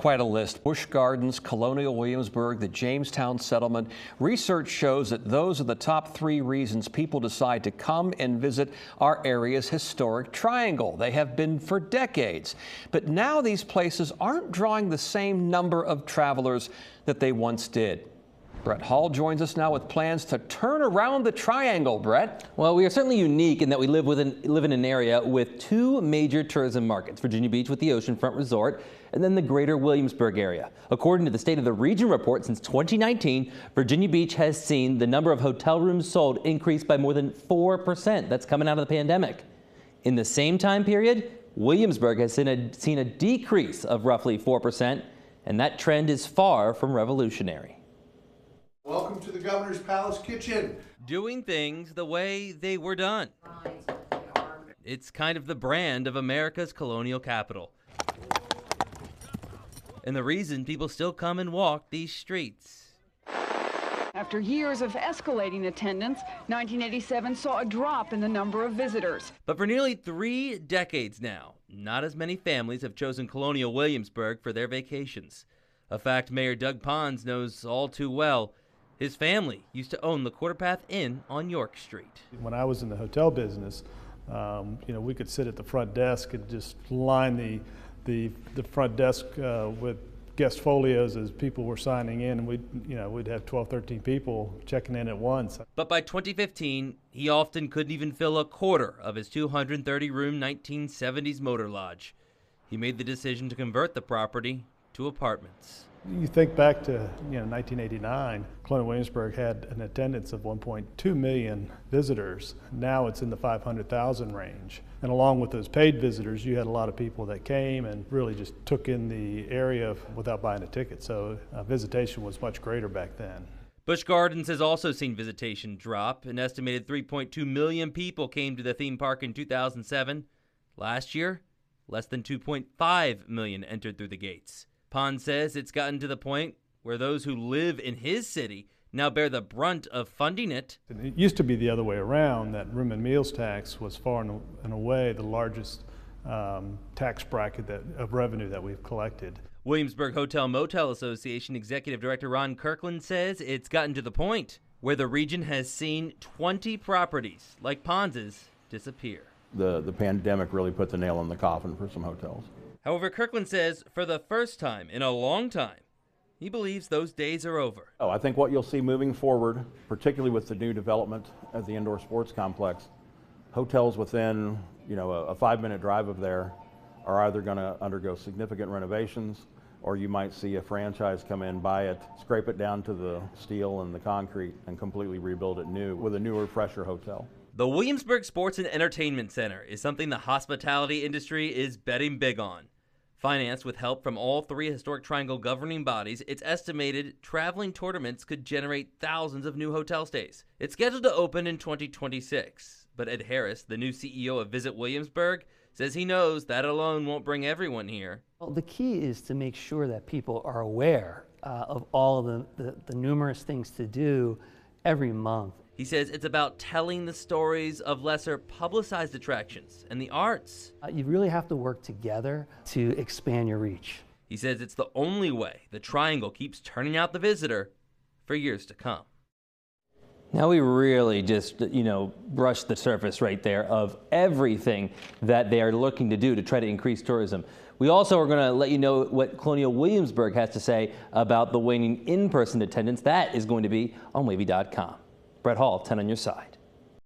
quite a list. Busch Gardens, Colonial Williamsburg, the Jamestown settlement. Research shows that those are the top 3 reasons people decide to come and visit our area's historic triangle. They have been for decades. But now these places aren't drawing the same number of travelers that they once did. Brett Hall joins us now with plans to turn around the triangle. Brett? Well, we are certainly unique in that we live in an area with 2 major tourism markets, Virginia Beach with the Oceanfront Resort and then the greater Williamsburg area. According to the State of the Region report, since 2019, Virginia Beach has seen the number of hotel rooms sold increase by more than 4%. That's coming out of the pandemic. In the same time period, Williamsburg has seen a decrease of roughly 4%, and that trend is far from revolutionary. Welcome to the Governor's Palace Kitchen. Doing things the way they were done. It's kind of the brand of America's colonial capital. And the reason people still come and walk these streets. After years of escalating attendance, 1987 saw a drop in the number of visitors. But for nearly 3 decades now, not as many families have chosen Colonial Williamsburg for their vacations. A fact Mayor Doug Pons knows all too well. His family used to own the Quarter Path Inn on York Street. When I was in the hotel business, we could sit at the front desk and just line the front desk with guest folios as people were signing in, and we'd have 12, 13 people checking in at once. But by 2015, he often couldn't even fill a quarter of his 230-room 1970s motor lodge. He made the decision to convert the property to apartments. You think back to 1989, Colonial Williamsburg had an attendance of 1.2 million visitors. Now it's in the 500,000 range. And along with those paid visitors, you had a lot of people that came and really just took in the area without buying a ticket. So visitation was much greater back then. Busch Gardens has also seen visitation drop. An estimated 3.2 million people came to the theme park in 2007. Last year, less than 2.5 million entered through the gates. Pons says it's gotten to the point where those who live in his city now bear the brunt of funding it. It used to be the other way around, that room and meals tax was far and away the largest tax bracket of revenue that we've collected. Williamsburg Hotel Motel Association Executive Director Ron Kirkland says it's gotten to the point where the region has seen 20 properties like Pons's disappear. The pandemic really put the nail in the coffin for some hotels. However, Kirkland says for the first time in a long time, he believes those days are over. I think what you'll see moving forward, particularly with the new development at the indoor sports complex, hotels within a 5-minute drive of there are either going to undergo significant renovations, or you might see a franchise come in, buy it, scrape it down to the steel and the concrete, and completely rebuild it new with a newer, fresher hotel. The Williamsburg Sports and Entertainment Center is something the hospitality industry is betting big on. Financed with help from all 3 Historic Triangle governing bodies, it's estimated traveling tournaments could generate thousands of new hotel stays. It's scheduled to open in 2026, but Ed Harris, the new CEO of Visit Williamsburg, says he knows that alone won't bring everyone here. Well, the key is to make sure that people are aware of all of the numerous things to do every month. He says it's about telling the stories of lesser publicized attractions and the arts. You really have to work together to expand your reach. He says it's the only way the Triangle keeps turning out the visitor for years to come. Now we really just, brushed the surface right there of everything that they are looking to do to try to increase tourism. We also are going to let you know what Colonial Williamsburg has to say about the waning in-person attendance. That is going to be on wavy.com. Brett Hall, 10 on your side.